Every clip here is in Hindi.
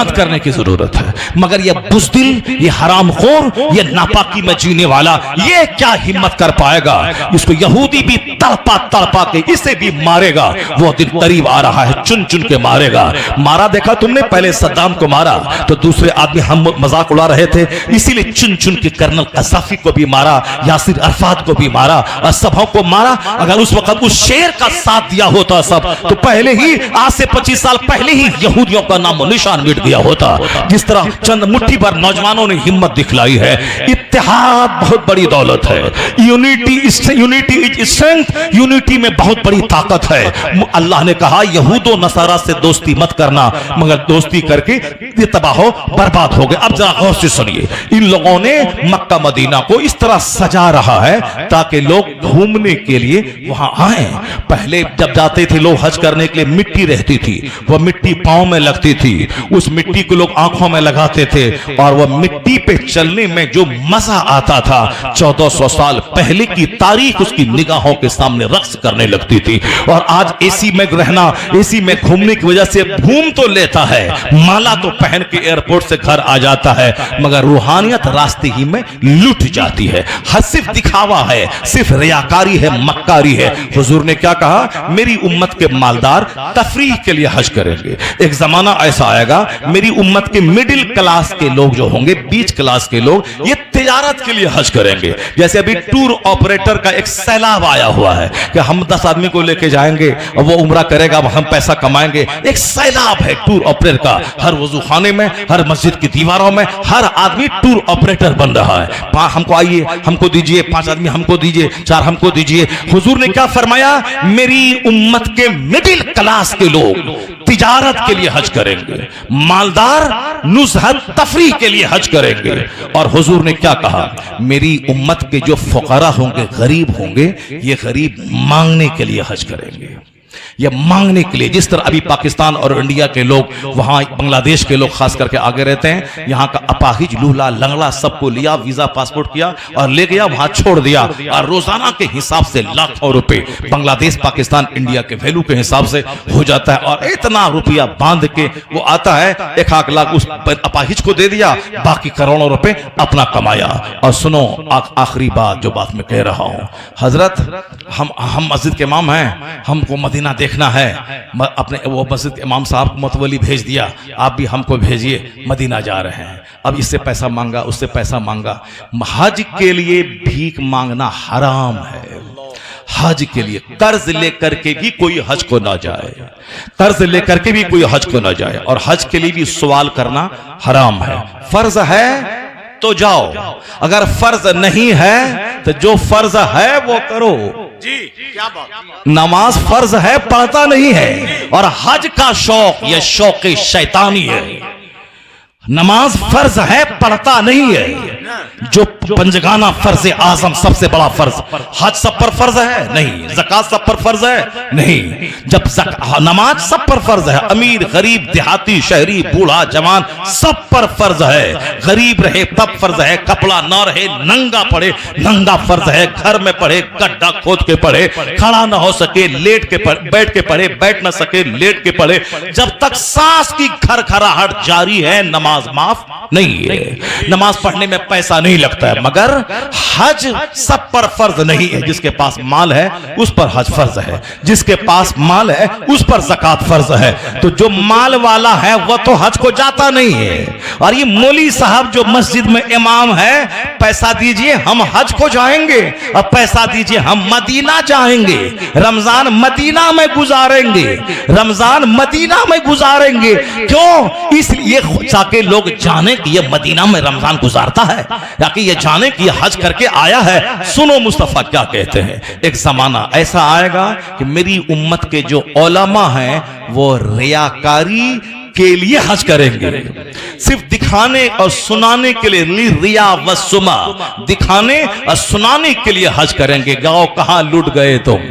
हिम्मत करने की जरूरत है। मगर ये बुज़दिल, ये हरामखोर, ये नापाकी में जीने वाला, ये क्या हिम्मत कर पाएगा? इसको यहूदी भी तड़पा तड़पा के इसे भी मारेगा। वो दिन करीब आ रहा है, चुन चुन के मारेगा। मारा देखा तुमने, पहले सद्दाम को मारा तो दूसरे आदमी हम मजाक उड़ा रहे थे, इसीलिए चुन चुन के कर्नल कज़ाफी को भी मारा, यासिर अरफात को भी मारा, और सबों को मारा। अगर उस वक्त उस शेर का साथ दिया होता सब, तो पहले ही, आज से 25 साल पहले ही यहूदियों का नाम निशान मिट गया होता। जिस तरह चंद मुट्ठी भर नौजवानों ने हिम्मत दिखलाई है। इत्तेहाद बहुत बड़ी दौलत है। यूनिटी इज स्ट्रेंथ, यूनिटी में बहुत बड़ी ताकत है। अल्लाह ने कहा यहूदो नसारा से दोस्ती मत करना, मगर दोस्ती करके ये तबाह बर्बाद हो गए। अब जरा गौर से सुनिए, इन लोगों ने मक्का मदीना को इस तरह सजा रहा है ताकि लोग घूमने के लिए वहां आए। पहले जब जाते थे लोग हज करने के लिए, मिट्टी रहती थी, वह मिट्टी पांव में लगती थी, उस मिट्टी को लोग आंखों में लगाते थे, और वह मिट्टी पे चलने में जो मजा आता था, 1400 साल पहले की तारीख उसकी निगाहों के सामने रक्स करने लगती थी। और आज एसी में रहना, एसी में घूमने की वजह से घूम तो लेता है, माला तो पहन के एयरपोर्ट से घर आ जाता है, मगर रूहानियत रास्ते ही में लुट जाती है। हज सिर्फ दिखावा है, सिर्फ रियाकारी है, मक्कारी है। हुजूर ने क्या कहा? मेरी उम्मत के मालदार तफरीह के लिए हज करेंगे। एक जमाना ऐसा आएगा, मेरी उम्मत के मिडिल क्लास के लोग जो होंगे, बीच क्लास के लोग, ये तिजारत के लिए हज करेंगे। जैसे अभी टूर ऑपरेटर का एक सैलाब आया हुआ है कि हम 10 आदमी को लेके जाएंगे और वो उम्रा करेगा, हम पैसा कमाएंगे। एक सैलाब है टूर ऑपरेटर का। हर वजू खाने में, हर मस्जिद की दीवारों में हर आदमी टूर ऑपरेटर बन रहा है। हमको आइए, हमको दीजिए, 5 आदमी हमको दीजिए, 4 हमको दीजिए। हुजूर ने क्या फरमाया? मेरी उम्मत के मिडिल क्लास के लोग तिजारत के लिए हज करेंगे, मालदार नुज़हत तफरीह के लिए हज करेंगे। और हुजूर ने क्या कहा? मेरी उम्मत के जो फुकरा होंगे, गरीब होंगे, ये गरीब मांगने के लिए हज करेंगे, ये मांगने के लिए। जिस तरह अभी पाकिस्तान और इंडिया के लोग, वहां बांग्लादेश के लोग खास करके आगे रहते हैं, यहाँ का अपाहिज, लूला, लंगड़ा सबको लिया, वीजा पासपोर्ट किया और ले गया, वहां छोड़ दिया, और रोजाना के हिसाब से लाखों रुपए बांग्लादेश, पाकिस्तान, इंडिया के वैल्यू के हिसाब से हो जाता है। और इतना रुपया बांध के वो आता है, 1 लाख उस अपाहिज को दे दिया, बाकी करोड़ों रुपए अपना कमाया। और सुनो, आखिरी बात जो बात मैं कह रहा हूं, हजरत हम मस्जिद के इमाम हैं, हमको मदीना देखना है। अपने वो मस्जिद के इमाम साहब को मतवली भेज दिया, आप भी हमको भेजिए, मदीना जा रहे हैं। अब इससे पैसा मांगा, उससे पैसा मांगा। हज के लिए भीख मांगना हराम है। हज के लिए कर्ज लेकर के भी कोई हज को ना जाए, कर्ज लेकर के भी कोई हज को ना जाए। और हज के लिए भी सवाल करना हराम है। फर्ज है तो जाओ, अगर फर्ज नहीं है तो जो फर्ज है वो करो। जी क्या बात। नमाज फर्ज है, पढ़ता नहीं है। और हज का शौक यह शौक शैतानी है। नमाज फर्ज है, पढ़ता नहीं है। जो पंजगाना फर्ज आजम, सबसे बड़ा फर्ज, हज सब पर फर्ज है नहीं, ज़कात सब पर फर्ज है नहीं। जब नमाज सब पर फर्ज है, अमीर गरीब देहाती शहरी बूढ़ा जवान सब पर फर्ज है। गरीब रहे तब फर्ज है, कपड़ा ना रहे नंगा पड़े नंगा फर्ज है, घर में पढ़े गड्ढा खोद के पढ़े, खड़ा ना हो सके लेट के पढ़े, बैठ के पढ़े, बैठ ना सके लेट के पढ़े, जब तक सांस की खरखराहट जारी है नमाज माफ नहीं है। नमाज पढ़ने में पैसा नहीं लगता है, मगर हज सब पर फर्ज नहीं है। जिसके पास माल है उस पर हज फर्ज है, जिसके पास माल है उस पर ज़कात फर्ज है। तो जो माल वाला है वह तो हज को जाता नहीं है। और ये मौली साहब जो मस्जिद में इमाम है, पैसा दीजिए हम हज को जाएंगे, और पैसा दीजिए हम मदीना जाएंगे, रमजान मदीना में गुजारेंगे, रमजान मदीना में गुजारेंगे। क्यों? इसलिए ताकि लोग जाने कि ये मदीना में रमजान गुजारता है, या कि ये जाने कि ये हज करके आया है। सुनो मुस्तफा क्या कहते हैं, एक जमाना ऐसा आएगा कि मेरी उम्मत के जो उलमा हैं वो रियाकारी के लिए हज करेंगे, सिर्फ दिखाने और सुनाने के लिए, रिया व सुमा, दिखाने और सुनाने के लिए हज करेंगे। गाँव कहां लुट गए तुम,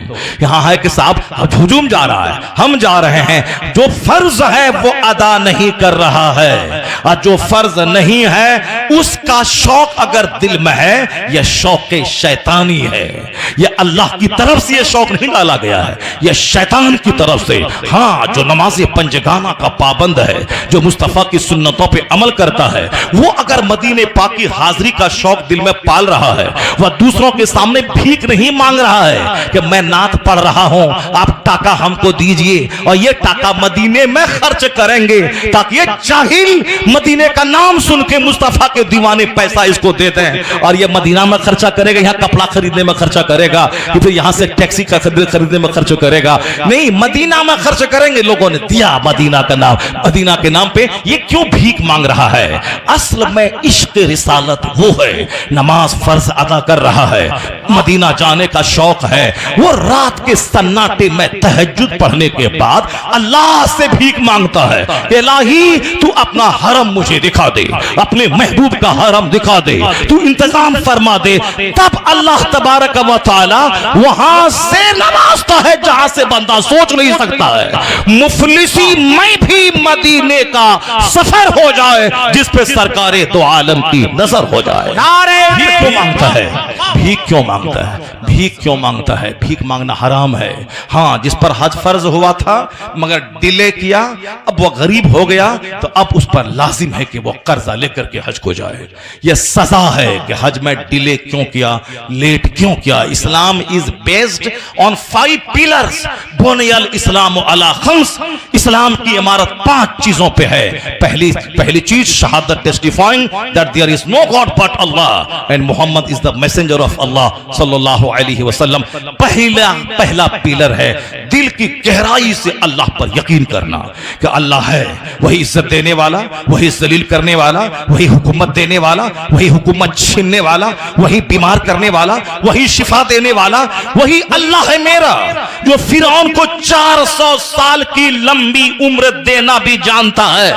यहां है कि साहब हुजूम जा रहा है, हम जा रहे हैं, जो फर्ज है वो अदा नहीं कर रहा है। और जो फर्ज नहीं है उसका शौक अगर दिल में है, यह शौक शैतानी है। यह अल्लाह की तरफ से यह शौक नहीं डाला गया है, यह शैतान की तरफ से। हाँ, जो नमाज पंजगाना का पाबंद है, जो मुस्तफा की सुन्नतों पे अमल करता है, वो अगर मदीने पाक की हाजिरी का शौक दिल में पाल रहा है, वह दूसरों के सामने भीख नहीं मांग रहा है कि मैं नात पढ़ रहा हूं, आप टाका हमको दीजिए और ये टाका मदीने में खर्च करेंगे ताकि ये जाहिल मदीने का नाम सुन के मुस्तफा के दीवाने पैसा इसको देते हैं और ये मदीना में खर्चा करेगा, यहाँ कपड़ा खरीदने में खर्चा करेगा, कि फिर यहां से टैक्सी का खरीदने में खर्च करेगा। नहीं, मदीना में खर्च करेंगे। लोगों ने दिया मदीना का नाम, मदीना के नाम पे ये क्यों भीख मांग रहा है? असल में इश्क रिसालत वो है, नमाज फर्ज अदा कर रहा है, मदीना जाने का शौक है, वो रात के सन्नाटे में तहज्जुद पढ़ने के बाद अल्लाह से भीख मांगता है, इलाही तू अपना हरम मुझे दिखा दे, अपने महबूब का हरम दिखा दे, तू इंतजाम फरमा दे। तब अल्लाह तबारक व तआला वहां से नवाजता है जहां से बंदा सोच नहीं सकता है। मुफलिसी में भी मदीने का सफर हो जाए जिस पे सरकारे दो आलम की नजर हो जाए। भीख क्यों मांगता है? भीख क्यों मांगता है? भीख क्यों मांगता है? भीख मांगना हराम है। हाँ, जिस पर हज फर्ज हुआ था मगर डिले किया, अब वो गरीब हो गया तो अब उस पर लाजिम है कि वो कर्जा लेकर के हज को जाए। यह सजा है कि हज में डिले क्यों किया, लेट क्यों किया। Islam is based on 5 pillars, बुनियल इस्लाम अला खम्स। इस्लाम की इमारत 5 चीजों पे है। पहली चीज शहादत, testifying that there is no god but Allah and Mohammed is the messenger of Allah सल्लल्लाहु अलैहि वसल्लम। पहला पिलर है दिल की गहराई से अल्लाह पर यकीन करना कि अल्लाह है, वही इज्जत देने वाला, वही जलील करने वाला, वही हुकूमत देने वाला, वही हुकूमत छीनने वाला, वही बीमार करने वाला, वही शिफा देने वाला, वही अल्लाह है मेरा जो फिरौन को 400 साल की लंबी उम्र देना भी जानता है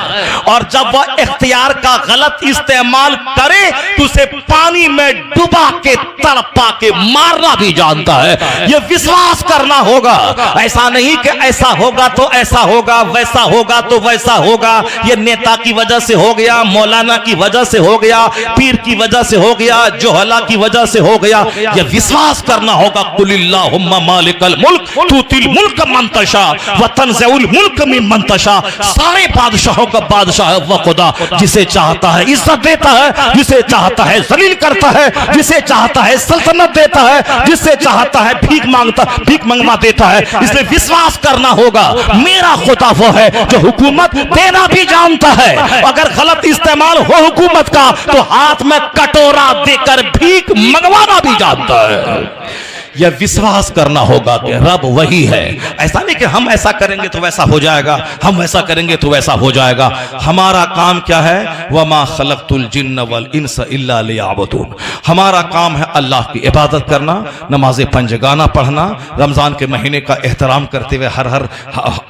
और जब वह इख्तियार का गलत इस्तेमाल करे तो उसे पानी में डुबा के तड़पा के मारना भी जानता है। यह विश्वास करना होगा। ऐसा नहीं कि ऐसा होगा तो ऐसा होगा, वैसा होगा तो वैसा होगा, ये नेता की वजह से हो गया, मौलाना की वजह से हो गया, पीर की वजह से हो गया, जोहला की वजह से हो गया। यह विश्वास करना होगा कुलिल्लाहुम्मा मालिकल मुल्क तुतिल मुल्क मन तशा व तंज़िउल मुल्क मिम्मन तशा। सारे बादशाहों का बादशाह है वह खुदा, जिसे चाहता है इज्जत देता है, जिसे चाहता है जलील करता है, जिसे चाहता है सल्तनत देता है, जिसे चाहता है भीख मंगवा देता है। इसलिए विश्वास करना होगा मेरा खुदा वो है जो हुकूमत देना भी जानता है, अगर गलत इस्तेमाल हो हुकूमत का तो हाथ में कटोरा देकर भीख मंगवाना भी जानता है। यह विश्वास करना होगा कि रब वही है। ऐसा नहीं कि हम ऐसा करेंगे तो वैसा हो जाएगा, हम वैसा करेंगे तो वैसा हो जाएगा। हमारा काम क्या है? वमा खलक़तुल जिन्न वल इंस इल्ला लियअबुदून। हमारा काम है अल्लाह की इबादत करना, नमाज पंजगाना पढ़ना, रमजान के महीने का एहतराम करते हुए हर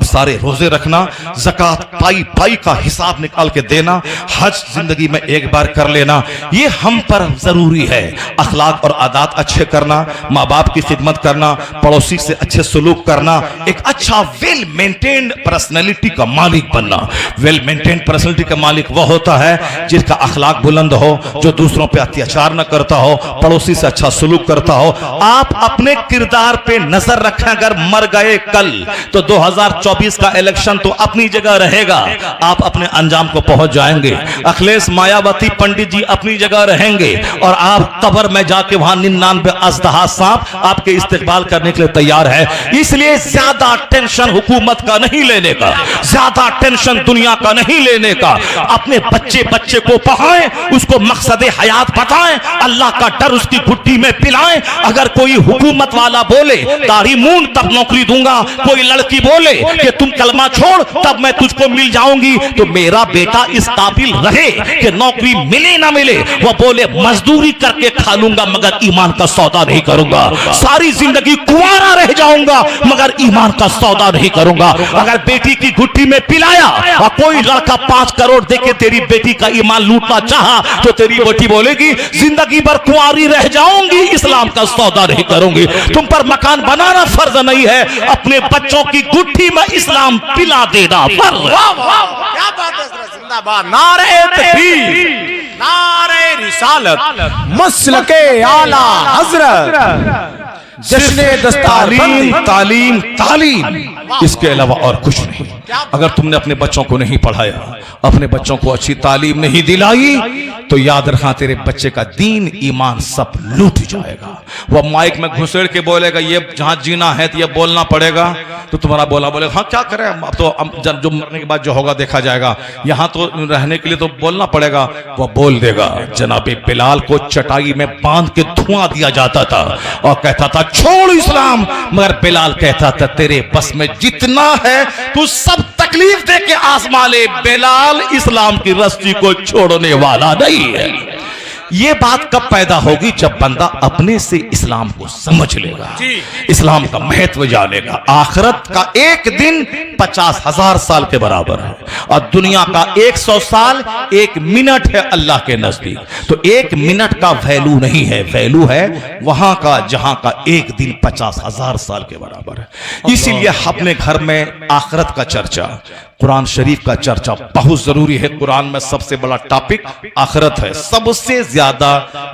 सारे रोजे रखना, ज़कात पाई का हिसाब निकाल के देना, हज जिंदगी में एक बार कर लेना, ये हम पर जरूरी है। अखलाक और आदात अच्छे करना, माँ बाप की खिदमत करना, पड़ोसी से अच्छे सलूक करना, एक अच्छा वेल मेंटेन्ड पर्सनैलिटी का मालिक बनना। वेल मेंटेन्ड पर्सनैलिटी का मालिक वह होता है जिसका अखलाक बुलंद हो, जो दूसरों पे अत्याचार न करता हो, पड़ोसी से अच्छा सलूक करता हो। आप अपने किरदार पे नजर रखें। अगर मर गए कल तो 2024 का इलेक्शन तो अपनी जगह रहेगा, आप अपने अंजाम को पहुंच जाएंगे। अखिलेश मायावती पंडित जी अपनी जगह रहेंगे और आप कब्र में जाके वहां 99 अजदहा सांप आपके इस्तेकबाल करने के लिए तैयार है। इसलिए ज्यादा टेंशन हुकूमत का नहीं लेने का, ज्यादा टेंशन दुनिया का नहीं लेने का। अपने बच्चे को पढ़ाएं, उसको मकसद हयात बताएं, अल्लाह का डर उसकी घुट्टी में पिलाएं। अगर कोई हुकूमत वाला बोले दाढ़ी मूंड तब नौकरी दूंगा, कोई लड़की बोले कि तुम कलमा छोड़ तब मैं तुझको मिल जाऊंगी, तो मेरा बेटा इस काबिल रहे कि नौकरी मिले ना मिले, वह बोले मजदूरी करके खा लूंगा मगर ईमान का सौदा नहीं करूंगा। सारी जिंदगी कुंवारा रह जाऊंगा मगर ईमान का सौदा नहीं करूंगा। अगर बेटी की गुट्ठी में पिलाया और कोई लड़का 5 करोड़ देके तेरी बेटी का ईमान लूटना चाहा तो तेरी बेटी बोलेगी जिंदगी भर कुंवारी रह जाऊंगी, इस्लाम का सौदा नहीं करूंगी। तुम पर मकान बनाना फर्ज नहीं है, अपने बच्चों की गुट्ठी में इस्लाम पिला देना फर्ज। वाह वाह क्या बात है सर, जिंदाबाद, नारे तकबीर, नारे रिसालत, मसलके आला हजरत, जश्ने तालीम तालीम तालीम, इसके अलावा और कुछ नहीं। अगर तुमने अपने बच्चों को नहीं पढ़ाया, अपने बच्चों को अच्छी तालीम नहीं दिलाई तो याद रखना तेरे बच्चे का दीन ईमान सब लूट जाएगा। वह माइक में घुसेड़ के बोलेगा ये जहां जीना है तो ये बोलना पड़ेगा, तो तुम्हारा बोलेगा हाँ क्या करें, अब तो जो मरने के बाद जो होगा देखा जाएगा, यहाँ तो रहने के लिए तो बोलना पड़ेगा। वह बोल देगा। जनाबे बिलाल को चटाई में बांध के धुआं दिया जाता था और कहता था छोड़ इस्लाम, मगर बिलाल कहता था तेरे बस में जितना है तू सब तकलीफ दे के आजमा ले, बिलाल इस्लाम की रस्सी को छोड़ने वाला नहीं है। ये बात कब पैदा होगी? जब बंदा अपने से इस्लाम को समझ लेगा, इस्लाम का महत्व जानेगा। आखिरत का एक दिन 50,000 साल के बराबर है और दुनिया का 100 साल 1 मिनट है अल्लाह के नजदीक। तो 1 मिनट का वैल्यू नहीं है, वैल्यू है वहां का जहां का एक दिन 50,000 साल के बराबर है। इसीलिए अपने घर में आखिरत का चर्चा, कुरान शरीफ का चर्चा बहुत जरूरी है। कुरान में सबसे बड़ा टॉपिक आखिरत है। सबसे ज्यादा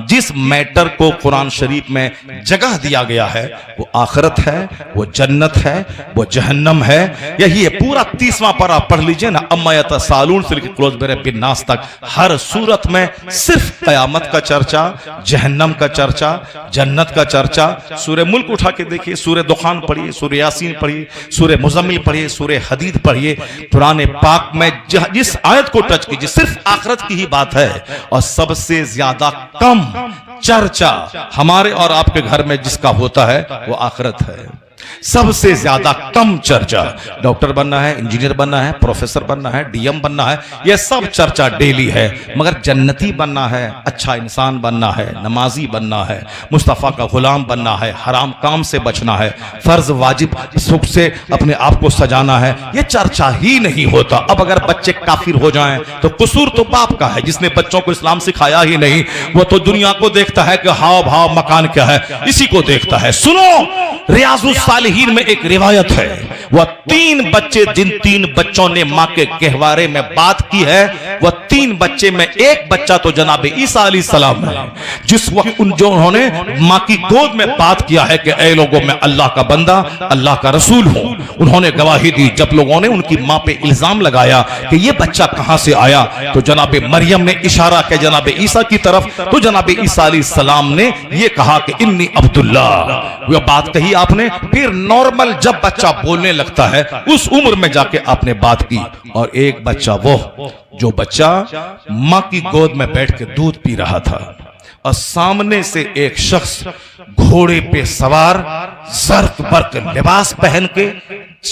जिस मैटर को कुरान शरीफ में जगह दिया गया है वो आखिरत है, वो जन्नत है, वो जहन्नम है। यही है पूरा 30वां पारा पढ़ लीजिए ना, अम्मा यतसालून से लेकर क्लोज बिन नास तक हर सूरत में सिर्फ कयामत का चर्चा, जहन्नम का चर्चा, जन्नत का चर्चा। सूरह मुल्क उठा के देखिए, सूरह दुखान पढ़िए, सूरह यासीन पढ़िए, सूरह मुजम्मिल पढ़िए, सूरह हदीद पढ़िए। कुरान पाक में जिस आयत को टच कीजिए सिर्फ आखिरत की ही बात है। और सबसे ज्यादा कम चर्चा हमारे और आपके घर में जिसका होता है वो आखिरत है। सबसे ज्यादा कम चर्चा, डॉक्टर बनना है, इंजीनियर बनना है, प्रोफेसर बनना है, डीएम बनना है, यह सब चर्चा डेली है। मगर जन्नती बनना है, अच्छा इंसान बनना है, नमाजी बनना है, मुस्तफा का गुलाम बनना है, हराम काम से बचना है, फर्ज वाजिब सुख से अपने आप को सजाना है, यह चर्चा ही नहीं होता। अब अगर बच्चे काफिर हो जाएं तो कसूर तो बाप का है जिसने बच्चों को इस्लाम सिखाया ही नहीं। वो तो दुनिया को देखता है कि हाव भाव मकान क्या है, इसी को देखता है। सुनो, रियाजुस सालिहीन में एक रिवायत है, वह 3 बच्चे, जिन 3 बच्चों ने मां के गहवारे में बात की है, वह 3 बच्चे में एक बच्चा तो जनाब ईसा अलैहिस्सलाम है। जिस वक्त उन्होंने मां की गोद में बात किया है कि ऐ लोगों, मैं अल्लाह का बंदा, अल्लाह का रसूल हूं, उन्होंने गवाही दी। जब लोगों ने उनकी मां पे इल्जाम लगाया कि यह बच्चा कहां से आया, तो जनाब मरियम ने इशारा किया जनाब ईसा की तरफ, तो जनाब ईसा अलैहिस्सलाम ने यह कहा कि इन्नी अब्दुल्ला। वह बात कही आपने। फिर नॉर्मल जब बच्चा बोलने लगता है उस उम्र में जाके आपने बात की। और एक बच्चा वो जो बच्चा मां की गोद में बैठ के दूध पी रहा था और सामने से एक शख्स घोड़े पे सवार जर्क बर्क लिबास पहन के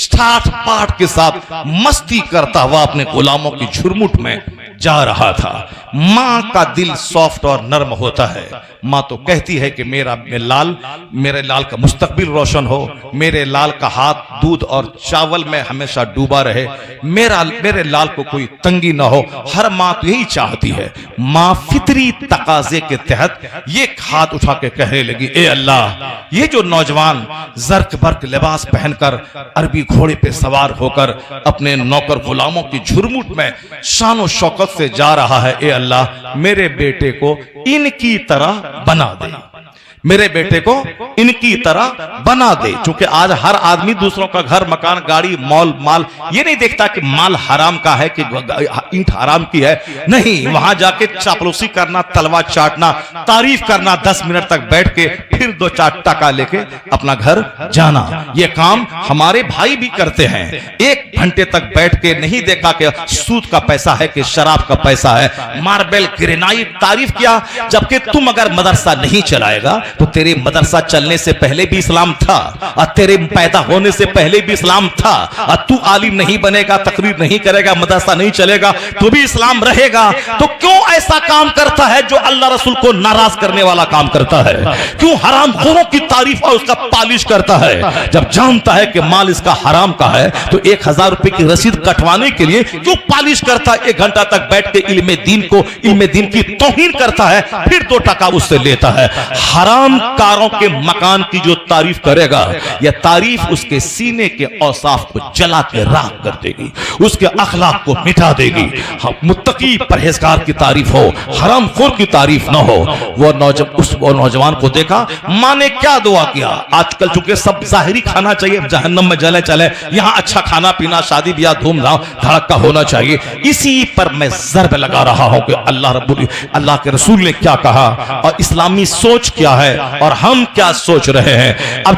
ठाठ पाठ के साथ मस्ती करता हुआ अपने गुलामों की झुरमुट में जा रहा था। मां का दिल सॉफ्ट और नर्म होता है। मां तो कहती है कि मेरे लाल का मुस्तकबिल रोशन हो, मेरे लाल का हाथ दूध और चावल में हमेशा डूबा रहे, मेरे लाल को कोई तंगी ना हो। हर मां तो यही चाहती है। मां फितरी तकाजे के तहत ये हाथ उठा के कहने लगी, ए अल्लाह, ये जो नौजवान जर्क बर्क लिबास पहनकर अरबी घोड़े पे सवार होकर अपने नौकर गुलामों की झुरमुट में शान शौकत से जा रहा है, ए अल्लाह, मेरे बेटे को इनकी तरह बना दे, मेरे बेटे को इनकी तरह बना दे। क्योंकि आज हर आदमी दूसरों का घर, मकान, गाड़ी, मॉल, माल ये नहीं देखता कि माल हराम का है कि ईंट हराम की है। नहीं, वहां जाके चापलूसी करना, तलवा चाटना, तारीफ करना, 10 मिनट तक बैठ के फिर 2-4 टका लेके अपना घर जाना, ये काम हमारे भाई भी करते हैं। 1 घंटे तक बैठ के नहीं देखा कि सूद का पैसा है कि शराब का पैसा है, मार्बल, ग्रेनाइट तारीफ किया। जबकि तुम अगर मदरसा नहीं चलाएगा, तो तेरे मदरसा चलने से पहले भी इस्लाम था और तेरे पैदा होने से पहले भी इस्लाम था। और तू आलिम नहीं बनेगा, तकरीर नहीं करेगा, मदरसा नहीं चलेगा तो भी इस्लाम रहेगा। तो क्यों ऐसा काम करता है जो अल्लाह रसूल को नाराज करने वाला काम करता है? क्यों हरामखोरों की तारीफ और उसका पालिश करता है? जब जानता है कि माल इसका हराम का है तो 1000 रुपए की रसीद कटवाने के लिए क्यों पालिश करता है? 1 घंटा तक बैठ के इल्मे दीन की तौहीन करता है, फिर 2 टका उससे लेता है। हराम कारों के मकान की जो तारीफ करेगा, यह तारीफ उसके सीने के औसाफ को जला के राख कर देगी, उसके अखलाक को मिटा देगी। मुत्तकी परहेजगार की तारीफ हो, हरामखोर की तारीफ ना हो। वो नौजवान को देखा, मां ने क्या दुआ किया। आजकल चूंकि सब जाहिरी खाना चाहिए, जहन्नम में जले चले, यहां अच्छा खाना पीना, शादी ब्याह धूमधाम धड़का होना चाहिए। इसी पर मैं ज़र्ब लगा रहा हूं कि अल्लाह के रसूल ने क्या कहा और इस्लामी सोच क्या है और हम क्या सोच रहे हैं। अब